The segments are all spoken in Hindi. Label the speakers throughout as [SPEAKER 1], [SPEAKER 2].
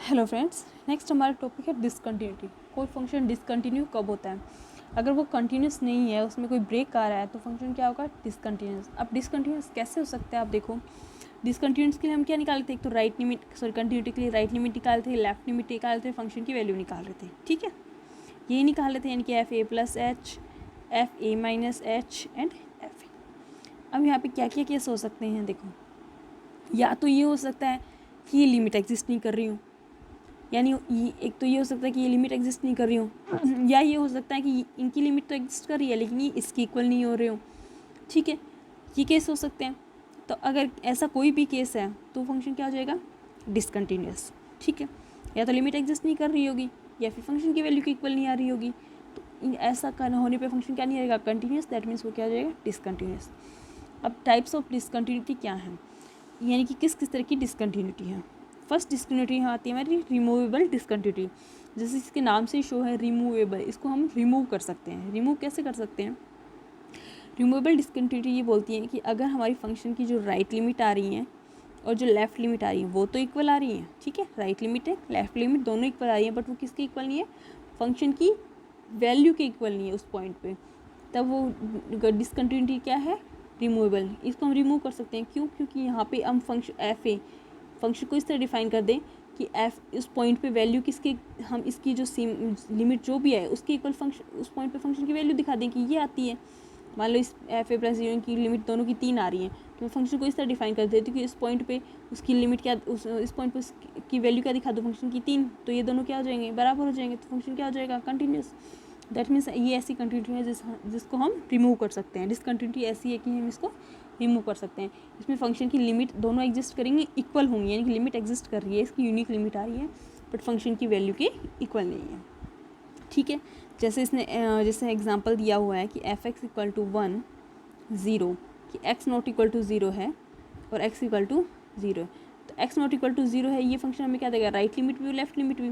[SPEAKER 1] हेलो फ्रेंड्स, नेक्स्ट हमारा टॉपिक है डिसकंटिन्यूटी। कोई फंक्शन डिसकंटिन्यू कब होता है? अगर वो कंटिन्यूस नहीं है, उसमें कोई ब्रेक आ रहा है तो फंक्शन क्या होगा? डिसकंटिन्यूस। अब डिसकंटिन्यूस कैसे हो सकता है? आप देखो, डिसकंटिन्यूस के लिए हम क्या निकालते थे? एक तो राइट लिमिट, कंटिन्यूटी के लिए राइट लिमिट निकालते थे, लेफ्ट लिमिट निकालते थे, फंक्शन की वैल्यू निकाल रहे थे। ठीक है, यही निकाल रहे थे, यानी कि F A plus H, F A minus H and F A. अब यहाँ पे क्या क्या केस हो सकते हैं? देखो, या तो ये हो सकता है कि ये लिमिट एग्जिस्ट नहीं कर रही हूँ, यानी एक तो ये हो सकता है कि ये लिमिट एग्जिस्ट नहीं कर रही हूँ, या ये हो सकता है कि इनकी लिमिट तो एग्जिस्ट कर रही है लेकिन ये इसकी इक्वल नहीं हो रही हूँ। ठीक है, ये केस हो सकते हैं। तो अगर ऐसा कोई भी केस है तो फंक्शन क्या हो जाएगा? डिसकंटिन्यूअस। ठीक है, या तो लिमिट एग्जिस्ट नहीं कर रही होगी या फिर फंक्शन की वैल्यू की इक्वल नहीं आ रही होगी। तो ऐसा होने पर फंक्शन क्या नहीं रहेगा? कंटिन्यूअस। दैट मीन्स वो क्या हो जाएगा? डिसकंटिन्यूअस। अब टाइप्स ऑफ डिसकंटिन्यूटी क्या हैं, यानी कि किस किस तरह की डिसकंटिन्यूटी है। फर्स्ट डिसकंटिन्यूटी यहाँ आती है हमारी रिमूवेबल डिसकंटिन्यूटी। जैसे इसके नाम से शो है रिमूवेबल, इसको हम रिमूव कर सकते हैं। रिमूव कैसे कर सकते हैं? रिमूवेबल डिसकंटिन्यूटी ये बोलती है कि अगर हमारी फंक्शन की जो राइट लिमिट आ रही है और जो लेफ़्ट लिमिट आ रही है वो तो इक्वल आ रही है। ठीक है, राइट लिमिट है, लेफ़्ट लिमिट दोनों इक्वल आ रही है, बट वो किसके इक्वल नहीं है? फंक्शन की वैल्यू के इक्वल नहीं है उस पॉइंट पे, तब वो डिसकंटिन्यूटी क्या है? रिमूवेबल। इसको हम रिमूव कर सकते हैं। क्यों? क्योंकि यहाँ पे हम फंक्शन एफ ए फंक्शन को इस तरह डिफाइन कर दें कि एफ उस पॉइंट पे वैल्यू किसके, हम इसकी जो लिमिट जो भी है उसके इक्वल फंक्शन, उस पॉइंट पे फंक्शन की वैल्यू दिखा दें कि ये आती है। मान लो इस एफ ए प्लस जीरो की लिमिट दोनों की 3 आ रही है, तो मैं फंक्शन को इस तरह डिफाइन कर देती हूँ कि इस पॉइंट पे उसकी लिमिट क्या, इस पॉइंट पे उसकी वैल्यू क्या दिखा दो? फंक्शन की 3। तो ये दोनों क्या हो जाएंगे? बराबर हो जाएंगे, तो फंक्शन क्या हो जाएगा? कंटिन्यूस। दैट मीन्स ये ऐसी कंटिन्यूटी है जिसको हम रिमूव कर सकते हैं। डिसकंटिन्यूटी ऐसी है कि हम इसको रिमूव कर सकते हैं। इसमें फंक्शन की लिमिट दोनों एग्जिस्ट करेंगे, इक्वल होंगी, यानी कि लिमिट एग्जिस्ट कर रही है, इसकी यूनिक लिमिट आ रही है, बट फंक्शन की वैल्यू के इक्वल नहीं है। ठीक है, जैसे इसने जैसे एग्जांपल दिया हुआ है कि एफ एक्स इक्वल टू 1 0, कि एक्स नॉट इक्वल टू 0 है और एक्स इक्वल टू 0 है। तो एक्स नॉट इक्वल टू 0 है, ये फंक्शन हमें क्या देगा? राइट लिमिट भी और लेफ्ट लिमिट भी।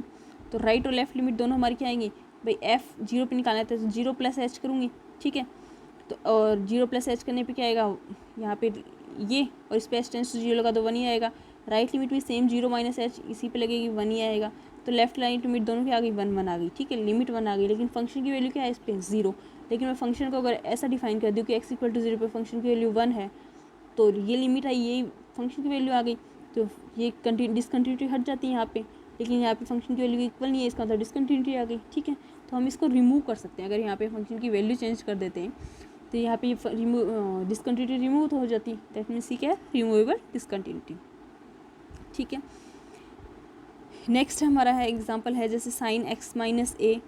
[SPEAKER 1] तो राइट और लेफ्ट लिमिट दोनों हमारी क्या आएंगी? भाई एफ 0 पे निकालना है तो 0 प्लस एच करूँगी। ठीक है, तो और 0 प्लस एच करने पे क्या आएगा? यहाँ पे ये, और इस पर एच टेंस टू 0 लगा तो 1 ही आएगा। राइट लिमिट भी सेम 0 माइनस एच इसी पे लगेगी, 1 ही आएगा। तो लेफ्ट राइट लिमिट दोनों की आ गई, 1 1 आ गई। ठीक है, लिमिट 1 आ गई, लेकिन फंक्शन की वैल्यू क्या है इस पर? 0। लेकिन मैं फंक्शन को अगर ऐसा डिफाइन कर दूँ कि एक्स इक्वल टू 0 पर फंक्शन की वैल्यू 1 है, तो ये लिमिट आई, ये फंक्शन की वैल्यू आ गई, तो ये डिसकंटिन्यूटी हट जाती है यहाँ पे। लेकिन यहाँ पे फंक्शन की वैल्यू इक्वल नहीं है, इसका मतलब डिसकंटिन्यूटी आ गई। ठीक है, तो हम इसको रिमूव कर सकते हैं। अगर यहाँ पे फंक्शन की वैल्यू चेंज कर देते हैं तो यहाँ पे डिसकंटिन्यूटी रिमूव तो हो जाती है। दैट मीन्स क्या है? Removable discontinuity. ठीक है, नेक्स्ट हमारा है एग्जांपल है जैसे साइन एक्स माइनस ए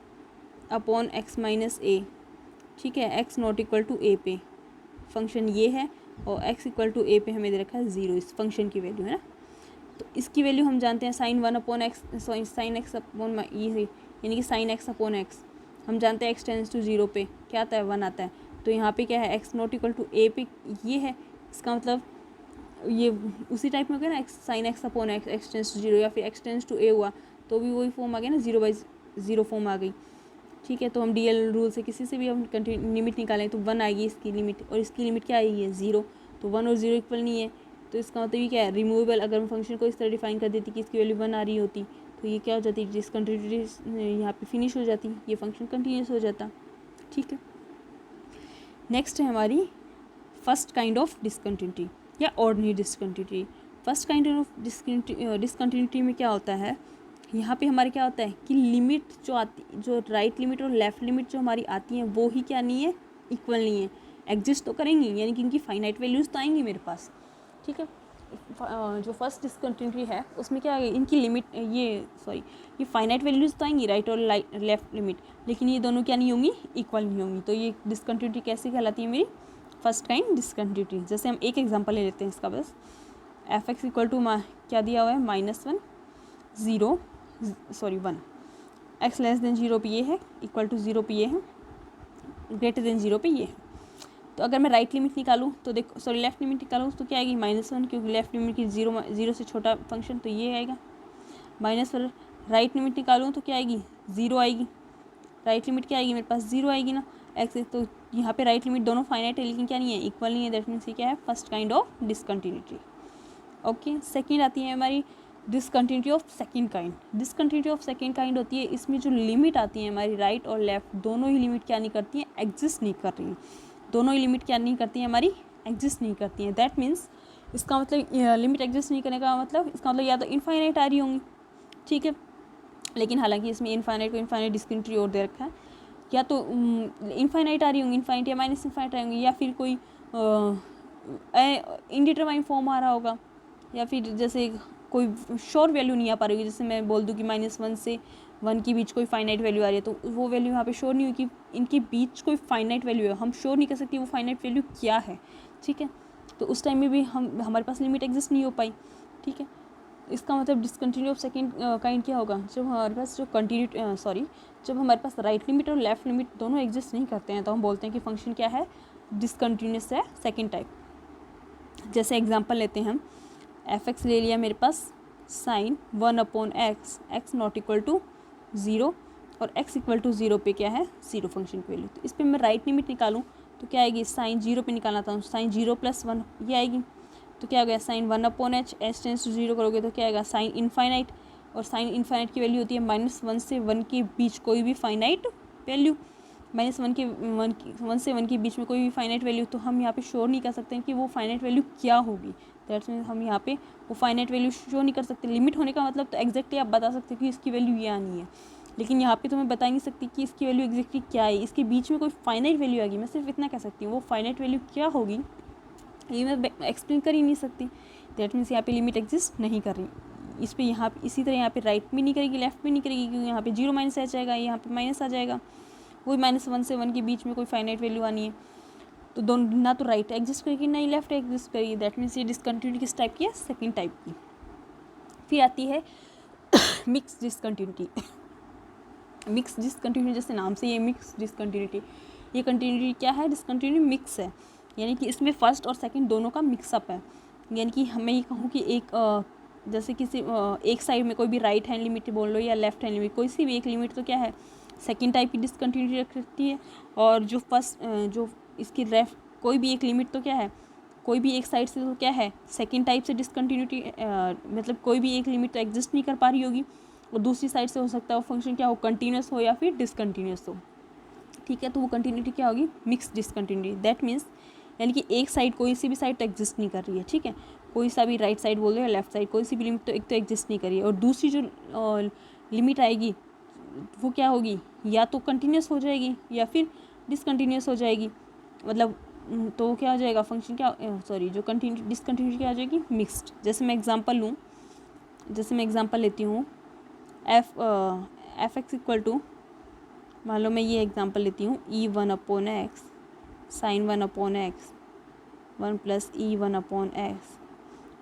[SPEAKER 1] अपॉन एक्स माइनस ए। ठीक है, एक्स नॉट इक्वल टू ए पे फंक्शन ये है और एक्स इक्वल टू ए पे हमें दे रखा है 0, इस फंक्शन की वैल्यू है ना। तो इसकी वैल्यू हम जानते हैं sine 1 upon x, sine x upon ये, यानी कि साइन एक्स अपॉन एक्स हम जानते हैं एक्स टेंस टू 0 पे क्या आता है? 1 आता है। तो यहाँ पे क्या है? एक्स नॉट इक्वल टू ए पे ये है, इसका मतलब ये उसी टाइप में हो गया ना, x sine x upon x, x tends to 0, या फिर एक्स टेंस टू ए हुआ तो भी वही फॉर्म आ गया ना, 0/0 फॉर्म आ गई। ठीक है, तो हम DL रूल से किसी से भी हम लिमिट निकालें तो 1 आएगी इसकी लिमिट, और इसकी लिमिट क्या आएगी है? 0। तो 1 और 0 इक्वल नहीं है, तो इसका मतलब ये क्या है? रिमूवेबल। अगर हम फंक्शन को इस तरह डिफाइन कर देती कि इसकी वैल्यू 1 आ रही होती तो ये क्या हो जाती? डिसकंटिन्यूटी यहाँ पे फिनिश हो जाती, ये फंक्शन कंटिन्यूस हो जाता। ठीक है, नेक्स्ट है हमारी फर्स्ट काइंड ऑफ डिसकंटिन्यूटी या ordinary discontinuity. First kind of discontinuity में क्या होता है? यहाँ पे हमारे क्या होता है कि लिमिट जो आती, जो राइट लिमिट और लेफ्ट लिमिट जो हमारी आती हैं वो ही क्या नहीं है? इक्वल नहीं है। एग्जिस्ट तो करेंगी, यानी कि इनकी फाइनाइट वैल्यूज़ तो आएंगी मेरे पास। ठीक है, जो फर्स्ट डिसकंटिन्यूटी है उसमें क्या है? इनकी लिमिट ये फाइनाइट वैल्यूज़ तो आएंगी राइट और लेफ्ट लिमिट, लेकिन ये दोनों क्या नहीं होंगी? इक्वल नहीं होंगी। तो ये डिसकंटिन्यूटी कैसे कहलाती है? मेरी फर्स्ट काइंड डिसकंटिन्यूटी। जैसे हम एक एग्जांपल ले लेते हैं इसका, बस एफ एक्स इक्वल टू क्या दिया हुआ है? -1 0 1। एक्स लेस देन 0 पे ये है, इक्वल टू 0 पे ये है, ग्रेटर देन 0 पे ये है। तो अगर मैं राइट लिमिट निकालूँ तो देखो, लेफ्ट लिमिट निकालूँ तो क्या आएगी? -1, क्योंकि लेफ्ट लिमिट की 0 से छोटा फंक्शन तो ये आएगा -1। राइट लिमिट निकालूँ तो क्या आएगी? 0 आएगी। राइट लिमिट क्या आएगी मेरे पास? 0 आएगी ना एक्स। तो यहाँ पे राइट लिमिट दोनों फाइनाइट है लेकिन क्या नहीं है? इक्वल नहीं है। दैट मीन्स ये क्या है? First kind of discontinuity. Okay, second आती है हमारी discontinuity of second kind. Discontinuity of second kind होती है, इसमें जो लिमिट आती है हमारी राइट और लेफ्ट दोनों ही लिमिट क्या नहीं करती हैं, एग्जिस्ट नहीं कर रही हैं। दोनों ही लिमिट क्या नहीं करती हैं हमारी, एग्जिस्ट नहीं करती हैं। दैट मीन्स इसका मतलब लिमिट एग्जिस्ट नहीं करने का मतलब इसका मतलब या तो इनफाइनाइट आ रही होंगी, ठीक है, लेकिन हालांकि इसमें इनफाइनाइट को इनफाइनाइट डिस्कंटिन्यूटी और दे रखा है, या तो इनफाइनाइट आ रही होंगी, इनफाइनाइट या माइनस इनफाइनाइट आएंगी, या फिर कोई इनडिटरमाइन फॉर्म आ रहा होगा, या फिर जैसे कोई श्योर वैल्यू नहीं आ पा रही होगी। जैसे मैं बोल दूँ कि -1 से 1 के बीच कोई फाइनाइट वैल्यू आ रही है, तो वो वैल्यू यहाँ पे श्योर नहीं हुई कि इनके बीच कोई फाइनाइट वैल्यू है, हम श्योर नहीं कर सकते वो फाइनाइट वैल्यू क्या है, ठीक है। तो उस टाइम में भी हमारे पास लिमिट एग्जिस्ट नहीं हो पाई, ठीक है। इसका मतलब डिसकंटिन्यूटी ऑफ सेकंड काइंड क्या होगा, जब हमारे पास जब हमारे पास राइट लिमिट और लेफ्ट लिमिट दोनों एग्जिस्ट नहीं करते हैं, तो हम बोलते हैं कि फंक्शन क्या है, डिसकंटिन्यूस है, सेकंड टाइप। जैसे एग्जांपल लेते हैं हम, f(x) ले लिया मेरे पास sine 1/x, x not equal to 0 और x इक्वल टू 0 पे क्या है, 0 फंक्शन की वैल्यू। तो इस पर मैं राइट लिमिट निकालूँ तो क्या आएगी, साइन 0 पे निकालना था, साइन 0 + 1 ये आएगी। तो क्या हो गया, sign 1/h, h tense to 0 करोगे तो क्या आएगा, साइन इनफाइनाइट। और साइन इनफाइनाइट की वैल्यू होती है -1 से 1 के बीच कोई भी फाइनाइट वैल्यू, -1 से 1 के बीच में कोई भी फाइनाइट वैल्यू। तो हम यहाँ पे श्योर नहीं कर सकते हैं कि वो फाइनाइट वैल्यू क्या होगी। दैट्स मीन हम यहाँ पे वो फाइनाइट वैल्यू शो नहीं कर सकते। लिमिट होने का मतलब तो एग्जैक्टली आप बता सकते हो कि इसकी वैल्यू ये आनी है, लेकिन यहाँ पे तो मैं बता नहीं सकती कि इसकी वैल्यू एग्जैक्टली क्या है। इसके बीच में कोई फाइनाइट वैल्यू आएगी, मैं सिर्फ इतना कह सकती हूँ, वो फाइनाइट वैल्यू क्या होगी ये मैं एक्सप्लेन कर ही नहीं सकती। दैट मीन्स यहाँ पे लिमिट एग्जिस्ट नहीं कर रही। इस पर यहाँ इसी तरह यहाँ पे राइट भी नहीं करेगी, लेफ्ट भी नहीं करेगी, क्योंकि यहाँ पे 0 - h आएगा, यहाँ पे माइनस आ जाएगा। वही -1 से 1 के बीच में कोई फाइनाइट वैल्यू आनी है, तो दोनों ना तो राइट एग्जिस्ट करेगी ना ही लेफ्ट एग्जिस्ट करेगी। दैट मीन्स ये डिसकंटिन्यूटी किस टाइप की है, सेकंड टाइप की। फिर आती है मिक्स डिसकंटिन्यूटी। मिक्स डिसकंटिन्यूटी जैसे नाम से ये मिक्स डिसकंटिन्यूटी, ये कंटिन्यूटी क्या है, डिसकंटिन्यूटी मिक्स है, यानी कि इसमें फर्स्ट और सेकंड दोनों का मिक्सअप है। यानी कि मैं ये कहूँ कि एक जैसे किसी एक साइड में कोई भी राइट हैंड लिमिट बोल लो या लेफ्ट हैंड लिमिट, कोई सी भी एक लिमिट तो क्या है, सेकंड टाइप की डिसकंटिन्यूटी रखती है। और जो फर्स्ट जो इसकी लेफ्ट कोई भी एक लिमिट तो क्या है, कोई भी एक साइड से तो क्या है, सेकंड टाइप से डिसकंटिन्यूटी, मतलब कोई भी एक लिमिट तो एग्जिस्ट नहीं कर पा रही होगी, और दूसरी साइड से हो सकता है वो फंक्शन क्या हो, कंटिन्यूस हो या फिर डिसकंटिन्यूस हो, ठीक है। तो वो कंटिन्यूटी क्या होगी, मिक्स डिसकंटिन्यूटी। दैट मीन्स यानी कि एक साइड कोई सी भी साइड तो एग्जिस्ट नहीं कर रही है, ठीक है, कोई सा भी राइट साइड बोल रहे हो या लेफ्ट साइड, कोई सी भी लिमिट तो एक तो एग्जिस्ट नहीं कर रही है, और दूसरी जो लिमिट आएगी वो क्या होगी, या तो कंटिन्यूस हो जाएगी या फिर डिसकंटिन्यूस हो जाएगी। मतलब तो क्या हो जाएगा फंक्शन क्या, जो डिसकंटिन्यूटी क्या हो जाएगी, मिक्स्ड। जैसे मैं एग्जांपल लेती हूँ, f(x) इक्वल टू, मान लो मैं ये एग्जांपल लेती हूँ, e1/x साइन 1/x 1 + e1/x,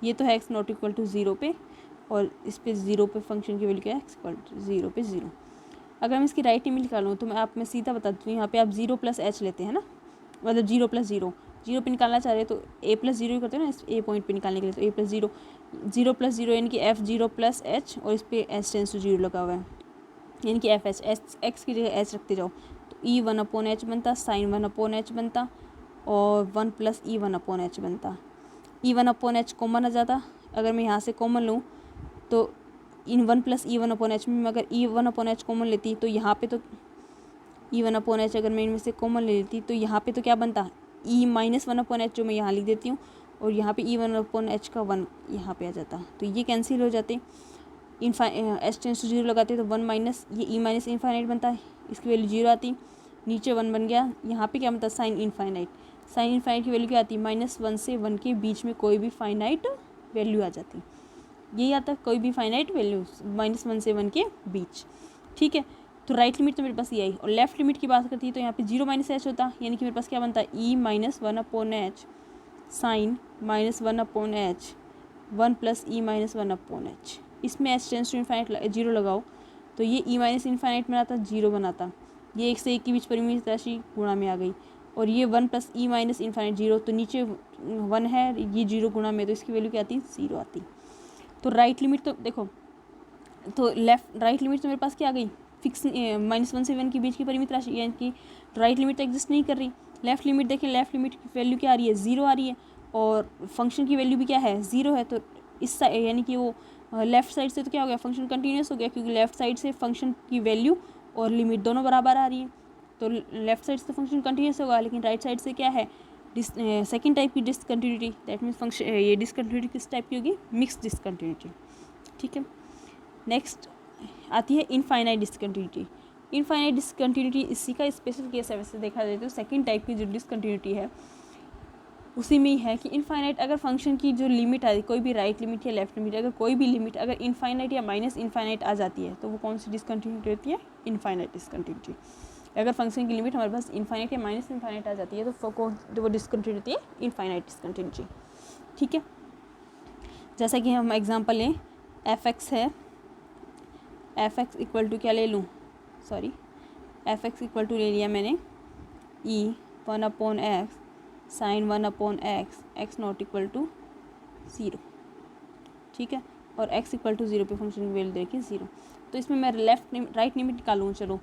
[SPEAKER 1] ये तो है x नॉट इक्वल टू 0 पे, और इस पे 0 पे फंक्शन की वैल्यू क्या है, x इक्वल टू 0 पे 0। अगर मैं इसकी राइट लिमिट निकालूँ तो मैं सीधा बता दूँ, यहाँ पे आप 0 + h लेते हैं ना, मतलब 0 + 0 पे निकालना चाह रहे हैं तो a + 0 ही करते हैं ना, इस a पॉइंट पे निकालने के लिए, तो a + 0 0 + 0 यानी कि f0 + h, और इस पर h टेंस टू 0 लगा हुआ है, यानी कि f x की जगह h रखते जाओ, तो e1/h बनता, साइन 1/h बनता, और 1 + e1/h बनता। e1/h कॉमन आ जाता, अगर मैं यहाँ से कॉमन लूँ तो इन 1 + e1/h में अगर e1/h कॉमन लेती तो यहाँ पे तो e1/h अगर मैं इनमें से कॉमन ले लेती तो यहाँ पे तो क्या बनता, e - 1/h जो मैं यहाँ लिख देती हूँ, और यहाँ पे e1/h का 1 यहाँ पे आ जाता, तो ये कैंसिल हो जाते। h टेंस टू 0 लगाते तो 1 माइनस ये e - इनफाइनाइट बनता है, इसकी वैल्यू 0 आती, नीचे 1 बन गया, यहाँ पे क्या बनता, साइन इनफाइनाइट। साइन इनफाइनाइट की वैल्यू क्या आती, -1 से 1 के बीच में कोई भी फाइनाइट वैल्यू आ जाती, यही आता कोई भी फाइनाइट वैल्यू -1 से 1 के बीच, ठीक है। तो राइट लिमिट तो मेरे पास ये आई, और लेफ्ट लिमिट की बात करती है तो यहाँ पे 0 - h होता, यानी कि मेरे पास क्या बनता है, e - 1/h sign -1/h 1 + e - 1/h, इसमें h टेंस टू इनफाइनाइट 0 लगाओ तो ये e - इनफाइनाइट बनाता, 0 बनाता, ये 1 से 1 के बीच परिमित राशि गुणा में आ गई, और ये 1 + e - इनफाइनाइट 0, तो नीचे 1 है, ये 0 गुणा में, तो इसकी वैल्यू क्या आती, 0 आती। तो राइट लिमिट तो देखो, तो राइट लिमिट तो मेरे पास क्या आ गई, फिक्स -1 से 1 के बीच की परिमित राशि, यानी कि राइट लिमिट तो एग्जिस्ट नहीं कर रही। लेफ्ट लिमिट देखें, लेफ्ट लिमिट की वैल्यू क्या आ रही है, 0 आ रही है, और फंक्शन की वैल्यू भी क्या है, 0 है, तो इस यानी कि वो लेफ़्ट साइड से तो क्या हो गया, फंक्शन कंटिन्यूस हो गया, क्योंकि लेफ़्ट साइड से फंक्शन की वैल्यू और लिमिट दोनों बराबर आ रही है, तो लेफ़्ट साइड से फंक्शन कंटिन्यूस होगा। लेकिन राइट साइड से क्या है, सेकेंड टाइप की डिसकंटिन्यूटी, दैट मीन्स फंक्शन ये डिसकंटिन्यूटी किस टाइप की होगी, मिक्स डिसकंटिन्यूटी। ठीक है, नेक्स्ट आती है इनफाइनाइट डिसकंटिन्यूटी। इनफाइनाइट डिसकंटिन्यूटी इसी का स्पेशल केस है, वैसे देखा जाए तो सेकेंड टाइप की जो डिसकंटिन्यूटी है उसी में ही है कि इनफाइनाइट अगर फंक्शन की जो लिमिट है, कोई भी राइट लिमिट या लेफ्ट लिमिट, अगर कोई भी लिमिट अगर इनफाइनाइट या माइनस इनफाइनाइट आ जाती है तो वो कौन सी डिसकंटिन्यूटी होती है, इनफाइनाइट डिसकंटिन्यूटी। अगर फंक्शन की लिमिट हमारे पास इनफाइनाइट या माइनस इनफाइनाइट आ जाती है तो वो डिसकंटिन्यूटी होती है इनफाइनाइट डिसकंटिन्यूटी। ठीक है, जैसा कि हम एग्जांपल लें, एफ एक्स है, एफ एक्स इक्वल टू क्या ले लूँ, sorry f x equal to ले लिया मैंने e 1/x sine 1/x, x not equal to 0। ठीक है, और x इक्वल टू 0 पे फंक्शन की वैल्यू देखिए 0। तो इसमें मैं राइट लिमिट निकालूँ, चलो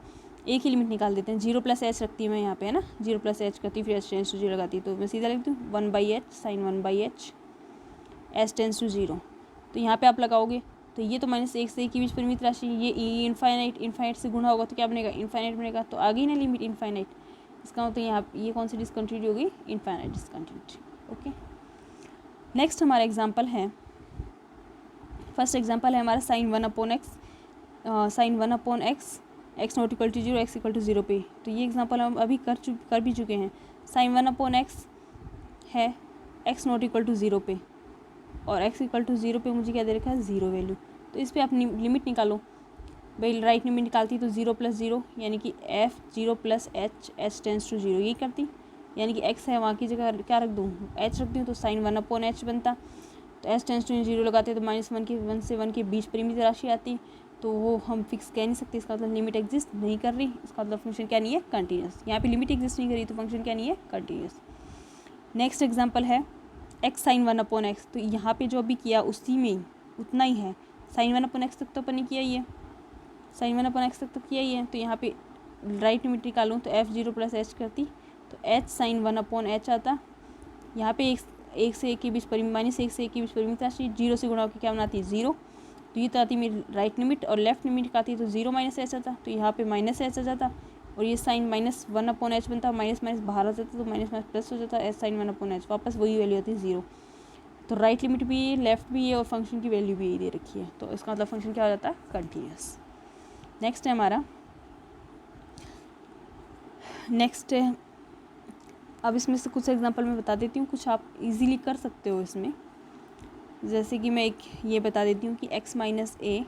[SPEAKER 1] एक ही लिमिट निकाल देते हैं, 0 + h रखती हूँ मैं यहाँ पे, है ना, 0 + h करती, फिर h टेंस टू 0 लगाती है, तो मैं सीधा लिखती हूँ 1/h sign 1/h, h tense to 0। तो यहाँ पे आप लगाओगे तो ये तो -1 से 1 के बीच परिमित राशि, ये ई इनफाइनाइट से गुणा होगा तो क्या बनेगा, इनफाइनाइट बनेगा, तो आ गई ना लिमिट इनफाइनाइट। इसका मतलब यहाँ ये कौन सी डिसकंटिन्यूटी होगी, इनफाइनाइट डिसकंटिन्यूटी। ओके, नेक्स्ट हमारा एग्जांपल है, फर्स्ट एग्जांपल है हमारा sine 1/x, sine 1/x, x not equal to 0, x equal to 0 पे। तो ये एग्जांपल हम अभी कर भी चुके हैं। साइन 1/x है एक्स नॉट इक्वल टू 0 पे, और x इक्वल टू 0 पे मुझे क्या दे रखा है, 0 वैल्यू। तो इस पर आप लिमिट निकालो, भाई राइट लिमिट निकालती तो 0 + 0 यानी कि f 0 + h, h tense to 0 ये करती, यानी कि x है वहाँ की जगह क्या रख दूँ, h रख दूँ, तो साइन 1/h बनता। तो h टेंस टू 0 लगाते तो -1 से 1 के बीच परिमित राशि आती, तो वो हम फिक्स कह नहीं सकते, इसका मतलब लिमिट एग्जिस्ट नहीं कर रही, इसका मतलब फंक्शन क्या नहीं है, कंटिन्यूस। यहाँ पे लिमिट एग्जिस्ट नहीं कर रही तो फंक्शन क्या नहीं है, कंटिन्यूस। नेक्स्ट एग्जाम्पल है x साइन 1/x, तो यहाँ पे जो अभी किया उसी में उतना ही है, साइन 1/x तक तो अपन ने किया ही है, साइन 1/x तक तो किया ही है। तो यहाँ पे राइट लिमिट निकालूँ तो f 0 + h करती, तो h साइन 1/h आता। यहाँ पे एक से एक के बीच -1 से 1 के बीच परिमित राशि, 0 से गुणा होकर क्या बनाती है, 0। तो ये तो आती मेरी राइट लिमिट, और लेफ्ट लिमिट आती है तो 0 - h आता, तो यहाँ पे -h आ जाता, और ये साइन -1/h बनता, माइनस बाहर आ जाता, तो माइनस प्लस हो जाता, h साइन 1/h, वापस वही वैल्यू आती है 0। तो राइट लिमिट भी है, लेफ्ट भी है, और फंक्शन की वैल्यू भी यही दे रखी है, तो इसका मतलब फंक्शन क्या हो जाता है, कंटिन्यूस। नेक्स्ट है हमारा, नेक्स्ट है, अब इसमें से कुछ एग्जांपल मैं बता देती हूँ, कुछ आप इजीली कर सकते हो इसमें। जैसे कि मैं एक ये बता देती हूँ कि x - a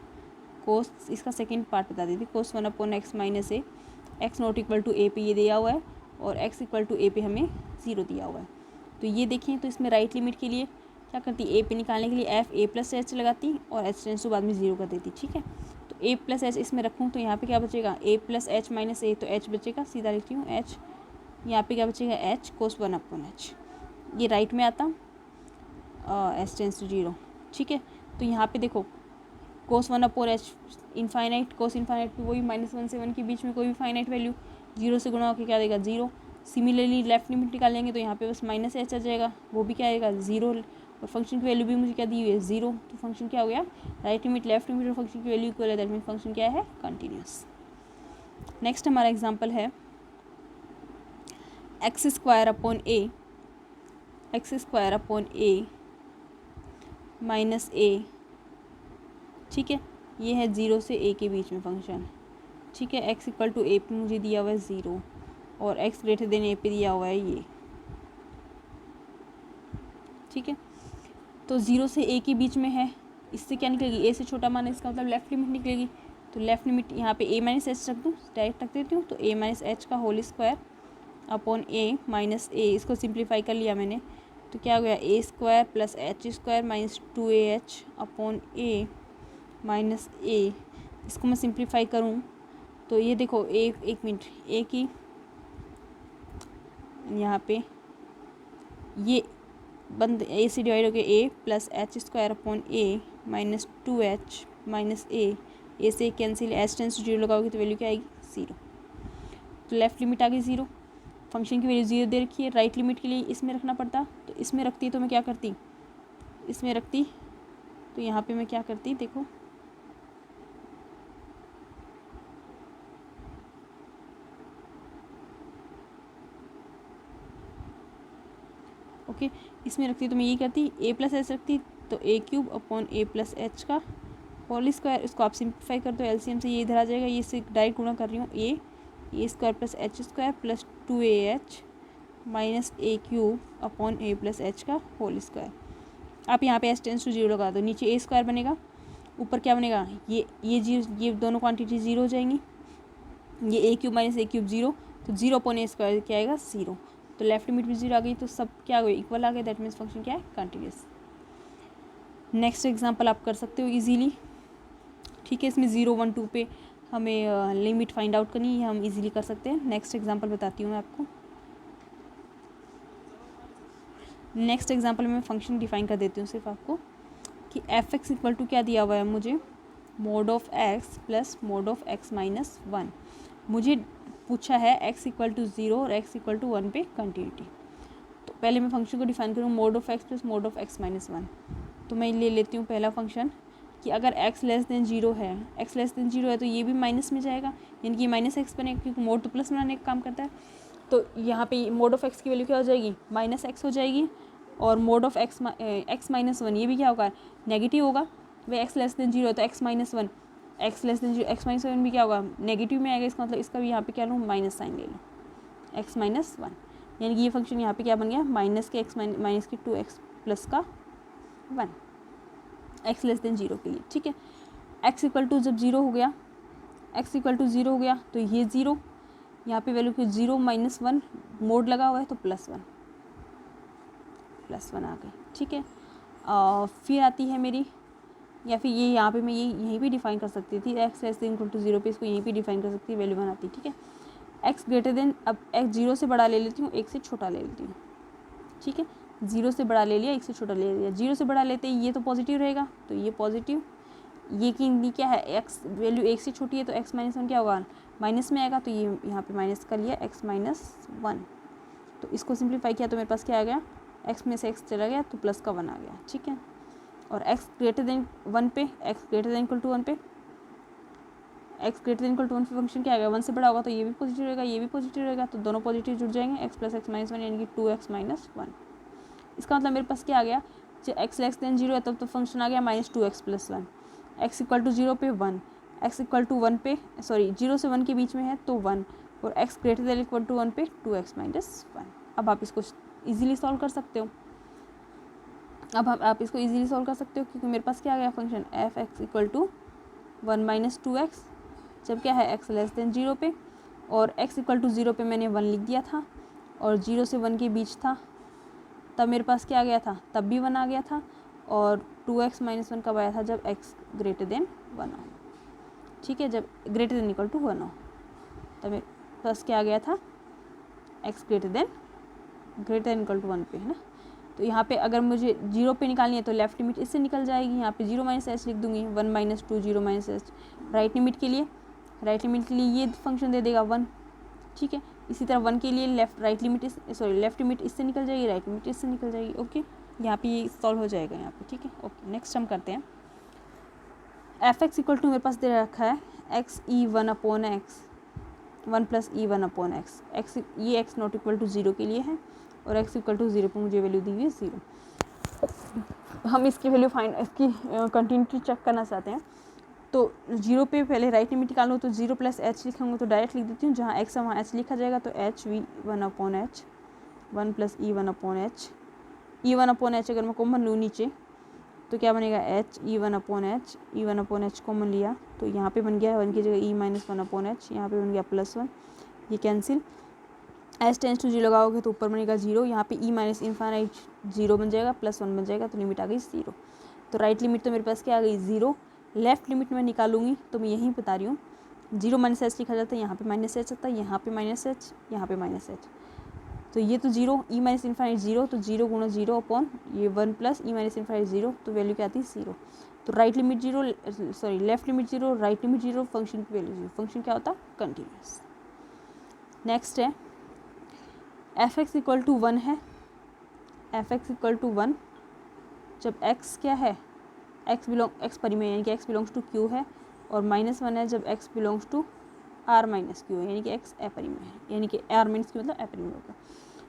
[SPEAKER 1] कोस, इसका सेकंड पार्ट बता देती हूँ, cos 1/x - a, x not equal to a पे ये दिया हुआ है, और x इक्वल टू a पे हमें 0 दिया हुआ है। तो ये देखें, तो इसमें राइट लिमिट के लिए क्या करती, a पे निकालने के लिए f a + h लगाती, और h टेंस टू बाद में 0 कर देती। ठीक है, तो a + h इसमें रखूँ तो यहाँ पे क्या बचेगा, a + h - a, तो h बचेगा, सीधा लिखती हूँ h, यहाँ पे क्या बचेगा, h कोस 1/h, ये राइट में आता, h टेंस टू 0। ठीक है, तो यहाँ पे देखो कोस 1/h इनफाइनाइट, कोस इनफाइनाइट तो वही -1 से 1 के बीच में कोई भी फाइनाइट वैल्यू, 0 से गुणा होकर क्या देगा, 0। सिमिलरली लेफ्ट लिमिट निकालेंगे तो यहाँ पे बस -h आ जाएगा, वो भी क्या आएगा, 0, और फंक्शन की वैल्यू भी मुझे क्या दी हुई है, 0। तो फंक्शन क्या हो गया, राइट लिमिट लेफ्ट लिमिट और फंक्शन की वैल्यू इक्वल है, दैट मीन फंक्शन क्या है, कंटिन्यूस। नेक्स्ट हमारा एग्जाम्पल है x² / a -a। ठीक है, ये है 0 से a के बीच में फंक्शन। ठीक है, x इक्वल टू a पे मुझे दिया हुआ है 0, और x ग्रेटर देन a पे दिया हुआ है ये। ठीक है, तो 0 से a के बीच में है, इससे क्या निकलेगी, a से छोटा मान है, इसका मतलब लेफ्ट लिमिट निकलेगी। तो लेफ्ट लिमिट यहाँ पे a - h रख दूँ, डायरेक्ट रख देती हूँ, तो a - h का whole square upon a - a, इसको सिंप्लीफाई कर लिया मैंने, तो क्या हो गया, a² + h² - 2ah upon a - a। इसको मैं सिंप्लीफाई करूँ तो ये देखो, एक मिनट, a की यहाँ पे ये बंद, a से डिवाइड हो गया, a + h² upon a - 2h - a से कैंसिल, h टेंस टू 0 लगाओगे तो वैल्यू क्या आएगी, 0। तो लेफ्ट लिमिट आ गई 0, फंक्शन की वैल्यू 0 दे रखी है। राइट लिमिट के लिए इसमें रखना पड़ता, तो इसमें रखती तो मैं क्या करती, इसमें रखती तो यहाँ पे मैं क्या करती, देखो ओके, इसमें रखती तो मैं ये करती ए प्लस एच रखती, तो ए cube upon A plus H का होल स्क्वायर। इसको आप सिंप्लीफाई कर दो एलसीएम से, ये इधर आ जाएगा, ये इससे डायरेक्ट गुणा कर रही हूँ, A square plus H square plus 2AH minus A cube upon A plus H का होल स्क्वायर। आप यहाँ पे एच टेंस टू जीरो लगा दो, नीचे ए स्क्वायर बनेगा, ऊपर क्या बनेगा, ये जीरो, ये दोनों क्वांटिटी जीरो हो जाएंगी, ये ए cube minus A cube zero, तो जीरो अपॉन ए स्क्वायर क्या आएगा, जीरो। तो लेफ्ट लिमिट भी जीरो आ गई, तो सब क्या हो गया, इक्वल आ गया, दैट मीन्स फंक्शन क्या है, कंटिन्यूस। नेक्स्ट एग्जांपल आप कर सकते हो इजीली, ठीक है। इसमें 0 1 2 पे हमें लिमिट फाइंड आउट करनी है, हम इजीली कर सकते हैं। नेक्स्ट एग्जांपल बताती हूँ मैं आपको। नेक्स्ट एग्जांपल में फंक्शन डिफाइन कर देती हूँ सिर्फ आपको, कि एफ एक्स इक्वल टू क्या दिया हुआ है मुझे, mode of x plus mode of x minus 1। मुझे पूछा है एक्स इक्वल टू 0 और एक्स इक्वल टू 1 पे कंटिन्यूटी। तो पहले मैं फंक्शन को डिफाइन करूँ, mode of x plus mode of x minus 1। तो मैं ले लेती हूँ पहला फंक्शन कि अगर x लेस देन 0 है, x लेस देन 0 है तो ये भी माइनस में जाएगा, यानी कि माइनस एक्स बनेगा, क्योंकि मोड तो प्लस बनाने का काम करता है। तो यहाँ पे मोड ऑफ एक्स की वैल्यू क्या हो जाएगी, माइनस एक्स हो जाएगी, और मोड ऑफ एक्स माइनस 1 ये भी क्या होगा, नेगेटिव होगा। भाई एक्स लेस देन 0 है तो x minus 1, x less then 0 x minus 1 भी क्या होगा, नेगेटिव में आएगा। इसका मतलब इसका भी यहाँ पे क्या लूँ, माइनस साइन ले लो, एक्स माइनस 1, यानी कि ये फंक्शन यहाँ पे क्या बन गया, माइनस के एक्स माइनस के 2x प्लस का 1, एक्स लेस देन 0 के लिए, ठीक है। एक्स इक्वल टू जब 0 हो गया, एक्स इक्वल टू 0 हो गया तो ये 0, यहाँ पे वैल्यू की 0 माइनस 1 मोड लगा हुआ है तो प्लस 1 आ गई, ठीक है। फिर आती है मेरी, या फिर ये यहाँ पे मैं ये यहीं पे डिफाइन कर सकती थी, x less than equal to 0 पे इसको यहीं पे डिफाइन कर सकती है, वैल्यू 1 आती, ठीक है। एक्स ग्रेटर देन, अब एक्स 0 से बड़ा ले लेती हूँ, 1 से छोटा ले लेती हूँ, ठीक है। 0 से बड़ा ले लिया, 1 से छोटा ले लिया, 0 से बड़ा लेते ही ये तो पॉजिटिव रहेगा, तो ये पॉजिटिव, ये की क्या है, एक्स वैल्यू 1 से छोटी है तो एक्स माइनस 1 क्या होगा, माइनस में आएगा, तो ये यहाँ पे माइनस कर लिया, एक्स माइनस 1। तो इसको सिंप्लीफाई किया तो मेरे पास क्या आ गया, एक्स में से एक्स चला गया तो प्लस का 1 आ गया, ठीक है। और एक्स ग्रेटर देन 1 पे, x greater than equal to 1 पे, x greater than equal to 1 पे फंक्शन क्या आएगा, 1 से बड़ा होगा तो ये भी पॉजिटिव रहेगा, ये भी पॉजिटिव रहेगा, तो दोनों पॉजिटिव जुड़ जाएंगे, एक्स प्लस एक्स माइनस 1 यानी कि 2x माइनस 1। इसका मतलब मेरे पास क्या आ गया, जब एक्स लेस देन 0 है तब तो फंक्शन आ गया minus 2x plus 1, x equal to 0 पे 1, एक्स इक्वल टू 1 पे, सॉरी 0 से 1 के बीच में है तो 1, और x greater than equal to 1 पे 2x माइनस 1। अब आप इसको ईजिली सॉल्व कर सकते हो, आप इसको ईजिली सॉल्व कर सकते हो, क्योंकि मेरे पास क्या आ गया function f x equal to 1 minus 2x, जब क्या है एक्स लेस देन 0 पे, और एक्स इक्वल टू 0 पे मैंने 1 लिख दिया था, और 0 से 1 के बीच था तब मेरे पास क्या आ गया था, तब भी 1 आ गया था, और 2x माइनस 1 कब आया था, जब x ग्रेटर देन 1 हो, ठीक है, जब ग्रेटर देन इक्वल टू 1 हो, तब मेरे पास क्या आ गया था, x greater than equal to 1 पे, है ना। तो यहाँ पे अगर मुझे 0 पे निकालनी है तो लेफ्ट लिमिट इससे निकल जाएगी, यहाँ पे 0 माइनस एच लिख दूंगी, 1 minus 2 0 minus H. Right limit के लिए ये फंक्शन दे देगा 1, ठीक है। इसी तरह 1 के लिए लेफ्ट लिमिट इससे निकल जाएगी, राइट लिमिट इससे निकल जाएगी, ओके। यहाँ पे ये सॉल्व हो जाएगा यहाँ पे, ठीक है, ओके। नेक्स्ट हम करते हैं, एफ एक्स इक्वल टू मेरे पास दे रखा है एक्स ई 1 upon x 1 plus E 1 upon x, ये एक्स नॉट इक्वल टू 0 के लिए है, और x इक्वल टू 0 पर मुझे वैल्यू दी हुई है 0। हम इसकी वैल्यू इसकी कंटिन्यूटी चेक करना चाहते हैं, तो 0 पे पहले राइट लिमिट निकालूँ तो 0 प्लस एच लिखूँगा, तो डायरेक्ट लिख देती हूँ, जहाँ x है वहाँ h लिखा जाएगा, तो H V 1 upon H 1 plus E 1 upon H, E 1 upon H अगर मैं कॉमन लूँ नीचे तो क्या बनेगा, H E 1 upon H common लिया तो यहाँ पे बन गया 1 की जगह ई माइनस 1 अपॉन एच, यहाँ पे बन गया प्लस 1, ये कैंसिल, एच टेंस टू 0 लगाओगे तो ऊपर बनेगा 0, यहाँ पे ई माइनस इन्फाइनाइट 0 बन जाएगा, प्लस 1 बन जाएगा, तो लिमिट आ गई 0। तो राइट लिमिट तो मेरे पास क्या आ गई 0, लेफ्ट लिमिट में निकालूंगी तो मैं यहीं बता रही हूँ, 0 माइनस एच लिखा जाता है, यहाँ पे माइनस एच आता है, यहाँ पे माइनस एच, यहाँ पे माइनस एच, तो ये तो 0, ई माइनस इन्फाइनाइट 0, तो 0 गुणा 0 अपॉन ये 1 प्लस ई माइनस इन्फाइनाइट 0, तो वैल्यू क्या आती है 0। तो right limit 0, sorry left limit 0, right limit 0, function की वैल्यू 0, फंक्शन क्या होता है, कंटिन्यूस। नेक्स्ट है एफ एक्स इक्वल टू 1 है, एफ एक्स इक्वल टू 1 जब x क्या है एक्स परिमेय यानी कि एक्स बिलोंग्स टू क्यू है, और -1 है जब x belongs to R minus Q है, यानी कि एक्स अपरिमेय है, यानी कि आर माइनस क्यू मतलब अपरिमेय होगा।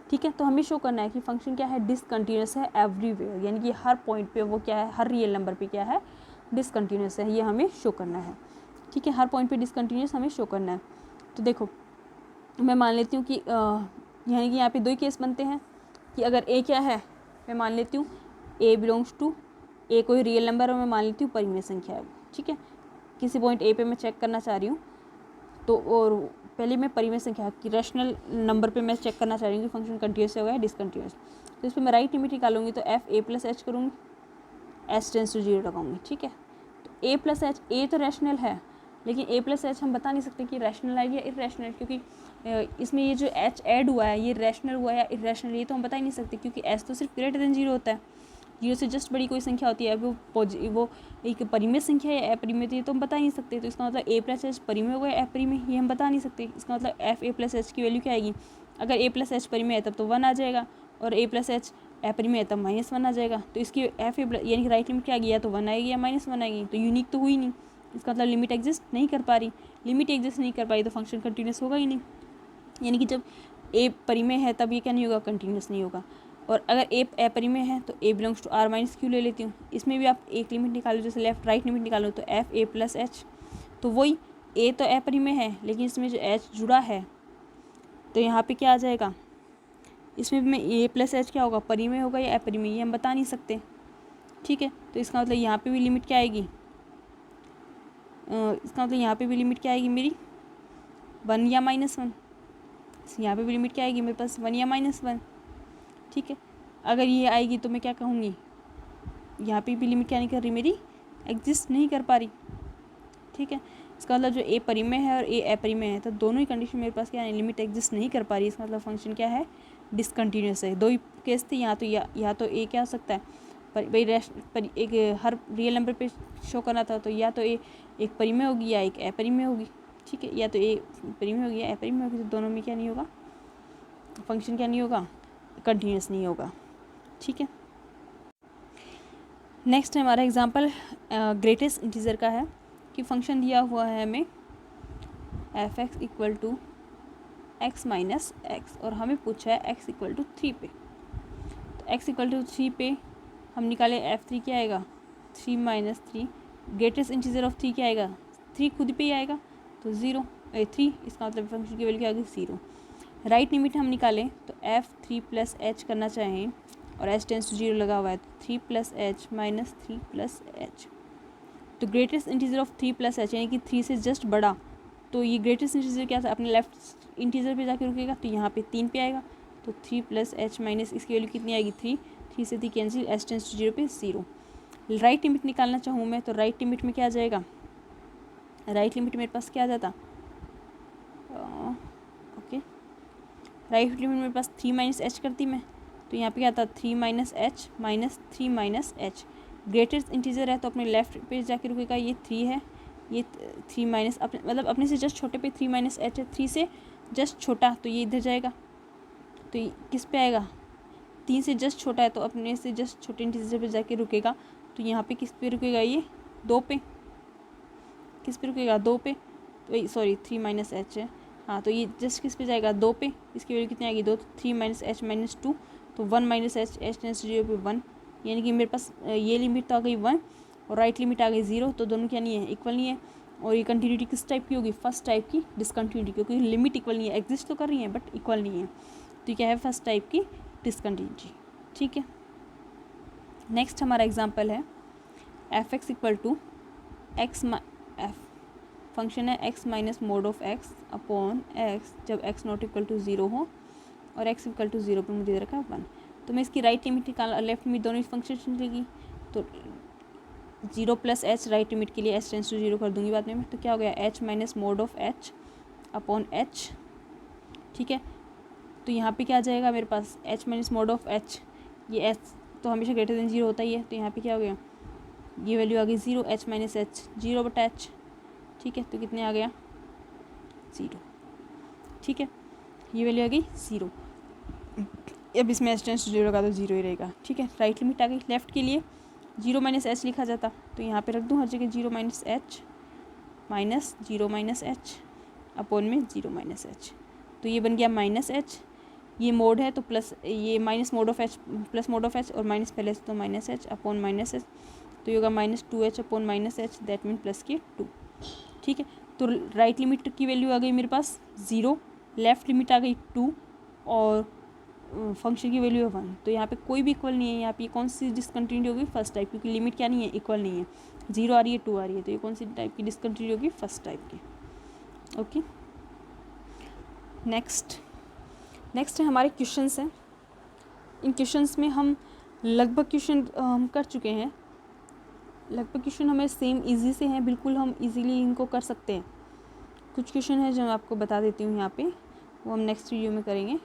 [SPEAKER 1] ठीक है, तो हमें शो करना है कि फंक्शन क्या है, डिसकंटिन्यूस है एवरीवेयर, यानी कि हर पॉइंट पे वो क्या है, हर रियल नंबर पे क्या है, डिसकंटिन्यूस है, ये हमें शो करना है। ठीक है, हर पॉइंट पे डिसकंटिन्यूस हमें शो करना है। तो देखो मैं मान लेती हूँ कि यानी कि यहाँ पे 2 केस बनते हैं कि अगर ए क्या है, मैं मान लेती हूँ ए बिलोंग्स टू, ए कोई रियल नंबर है, मैं मान लेती हूँ परिमेय संख्या है वो। ठीक है, किसी पॉइंट ए पे मैं चेक करना चाह रही हूँ, तो और पहले मैं परिमेय संख्या की रैशनल नंबर पे मैं चेक करना चाह रही हूँ कि फंक्शन कंटिन्यूस है या डिसकंटिन्यूस। तो इस पर मैं राइट लिमिट निकालूंगी, तो एफ ए प्लस एच करूँगी, एच टेंस टू 0 लगाऊंगी। ठीक है, तो ए प्लस एच, ए तो रैशनल है, लेकिन ए प्लस एच हम बता नहीं सकते कि रैशनल है या इरेशनल, क्योंकि इसमें ये जो एच ऐड हुआ है ये रैशनल हुआ है या इरेशनल, ये तो हम बता ही नहीं सकते, क्योंकि एच तो सिर्फ ग्रेटर देन 0 होता है, 0 से जस्ट बड़ी कोई संख्या होती है, वो एक परिमेय संख्या है या अपरिमेय, तो ये तो हम बता ही नहीं सकते। तो इसका मतलब ए प्लस एच परिमेय होगा या अपरिमेय, ये हम बता नहीं सकते। इसका मतलब एफ ए प्लस एच की वैल्यू क्या आएगी, अगर ए प्लस एच परिमेय है तब तो 1 आ जाएगा, और ए प्लस एच अपरिमेय है तब -1 आ जाएगा। तो इसकी एफ ए यानी कि राइट लिमिट क्या आएगी, या तो 1 आएगी या -1 आएगी, तो यूनिक तो हुई नहीं, इसका मतलब लिमिट एग्जिस्ट नहीं कर पा रही। लिमिट एग्जिस्ट नहीं कर पाई तो फंक्शन कंटिन्यूस होगा ही नहीं, यानी कि जब ए परिमेय है तब ये क्या नहीं होगा, कंटिन्यूस नहीं होगा। और अगर ए अपरिमेय है तो A belongs to R minus Q ले लेती हूँ, इसमें भी आप एक लिमिट निकालो, जैसे लेफ्ट राइट लिमिट निकालो, तो एफ ए प्लस एच, तो वही ए तो अपरिमेय है लेकिन इसमें जो एच जुड़ा है तो यहाँ पे क्या आ जाएगा, इसमें भी मैं ए प्लस एच क्या होगा, परिमेय होगा या अपरिमेय, ये हम बता नहीं सकते। ठीक है, तो इसका मतलब यहाँ पे भी लिमिट क्या आएगी, इसका मतलब यहाँ पे भी लिमिट क्या आएगी मेरी 1 या -1, यहाँ पे भी लिमिट क्या आएगी मेरे पास 1 या -1। ठीक है, अगर ये आएगी तो मैं क्या कहूँगी, यहाँ पे भी लिमिट क्या नहीं कर रही मेरी, एग्जिस्ट नहीं कर पा रही। ठीक है, इसका मतलब जो ए परिमेय है और ए अपरिमेय है तो दोनों ही कंडीशन मेरे पास क्या है, लिमिट एग्जिस्ट नहीं कर पा रही, इसका मतलब फंक्शन क्या है, डिसकंटिन्यूस है। 2 ही केस थे, यहाँ तो या तो ए क्या हो सकता है, पर एक हर रियल नंबर पे शो करना था, तो या तो ए एक परिमेय होगी या एक अपरिमेय होगी। ठीक है, या तो ए परिमेय होगी या अपरिमेय होगी, तो दोनों में क्या नहीं होगा, फंक्शन क्या नहीं होगा, कंटिन्यूस नहीं होगा। ठीक है, नेक्स्ट हमारा एग्जांपल ग्रेटेस्ट इंटीजर का है कि फंक्शन दिया हुआ है हमें f x equal to x minus x, और हमें पूछा है एक्स इक्वल टू 3 पे। तो एक्स इक्वल टू 3 पे हम निकाले F3 क्या आएगा, 3 माइनस 3, ग्रेटेस्ट इंटीजर ऑफ 3 क्या आएगा, 3 खुद पे ही आएगा, तो 3, इसका मतलब फंक्शन की वैल्यू क्या आएगी 0। राइट लिमिट हम निकालें तो F3 प्लस एच करना चाहें और एच टेंस टू 0 लगा हुआ है, तो 3 plus H minus 3 plus H. तो greatest integer of 3 plus H यानी कि 3 से जस्ट बड़ा, तो ये ग्रेटेस्ट इंटीजर क्या था, अपने लेफ्ट इंटीजर पे जाके रुकेगा, तो यहाँ पे 3 पे आएगा, तो 3 प्लस एच माइनस इसकी वैल्यू कितनी आएगी 3 से 3 कैंसिल, एच टेंस टू 0 पे 0। राइट लिमिट निकालना चाहूँ मैं तो राइट लिमिट में क्या आ जाएगा, राइट लिमिट मेरे पास क्या आ जाता, ओके राइट लिमिट मेरे पास 3 माइनस एच करती मैं, तो यहाँ पे क्या आता 3 minus H minus 3 minus H. Greatest integer है तो अपने लेफ्ट पे जाके रुकेगा, ये 3 है, ये 3 माइनस अपने मतलब अपने से जस्ट छोटे पे 3 माइनस एच है, 3 से जस्ट छोटा तो ये इधर जाएगा, तो ये किस पे आएगा, 3 से जस्ट छोटा है तो अपने से जस्ट छोटे इंटीजर पे जाके रुकेगा, तो यहाँ पे किस पे रुकेगा, ये 2 पे, किस पे रुकेगा 2 पे, तो सॉरी 3 माइनस एच है, हाँ तो ये जस्ट किस पे जाएगा 2 पे, इसकी वैल्यू कितनी आएगी 2, 3 माइनस एच माइनस 2, तो 1 minus h, h tends to 0 पे 1, यानी कि मेरे पास ये लिमिट तो आ गई 1 और राइट लिमिट आ गई 0, तो दोनों क्या नहीं है, इक्वल नहीं है। और ये कंटिन्यूटी किस टाइप की होगी, फर्स्ट टाइप की डिसकंटिन्यूटी, क्योंकि लिमिट इक्वल नहीं है, एग्जिस्ट तो कर रही है बट इक्वल नहीं है, तो ये क्या है फर्स्ट टाइप की डिसकंटिन्यूटी। ठीक है, नेक्स्ट हमारा एग्जाम्पल है F x equal to X F function है X minus mod of X upon X, जब एक्स नॉट इक्वल टू 0 हो और एक्स इक्वल टू 0 पर मुझे दे रखा है 1। तो मैं इसकी राइट लिमिट निकाल, लेफ्ट लिमिट दोनों फंक्शन निकलेगी, तो 0 प्लस एच राइट लिमिट के लिए एच टेंस टू 0 कर दूंगी बाद में, तो क्या हो गया H minus mod of H upon H. ठीक है, तो यहाँ पे क्या आ जाएगा मेरे पास H minus mod of H, ये एच तो हमेशा ग्रेटर देन 0 होता ही है, तो यहाँ पे क्या हो गया, ये वैल्यू आ गई 0, एच माइनस एच 0 बटा एच। ठीक है, तो कितने आ गया 0। ठीक है, ये वैल्यू आ गई 0, अब इसमें एच टेंस टू 0 लगा तो 0 ही रहेगा। ठीक है, राइट लिमिट आ गई। लेफ्ट के लिए जीरो माइनस एच लिखा जाता, तो यहाँ पे रख दूँ हर जगह zero minus H minus zero minus H upon में जीरो माइनस एच, तो ये बन गया माइनस एच, ये मोड है तो प्लस, ये minus mod of H plus mode of H, और माइनस पहले से तो minus H upon minus H, तो ये होगा minus two H upon minus H, that mean plus के टू। ठीक है, तो राइट लिमिट की वैल्यू आ गई मेरे पास ज़ीरो, लेफ़्ट लिमिट आ गई टू, और फंक्शन की वैल्यू है वन। तो यहाँ पे कोई भी इक्वल नहीं है, यहाँ पे कौन सी डिसकंटिन्यूटी होगी, फर्स्ट टाइप, क्योंकि लिमिट क्या नहीं है, इक्वल नहीं है, जीरो आ रही है टू आ रही है, तो ये कौन सी टाइप की डिसकंटिन्यूटी होगी, फर्स्ट टाइप की। ओके, नेक्स्ट है हमारे क्वेश्चंस हैं। इन क्वेश्चंस में हम लगभग क्वेश्चन हम कर चुके हैं, लगभग क्वेश्चन हमें सेम इजी से हैं, बिल्कुल हम इजीली इनको कर सकते हैं। कुछ क्वेश्चन है जो मैं आपको बता देती हूँ यहाँ पे, वो हम नेक्स्ट वीडियो में करेंगे।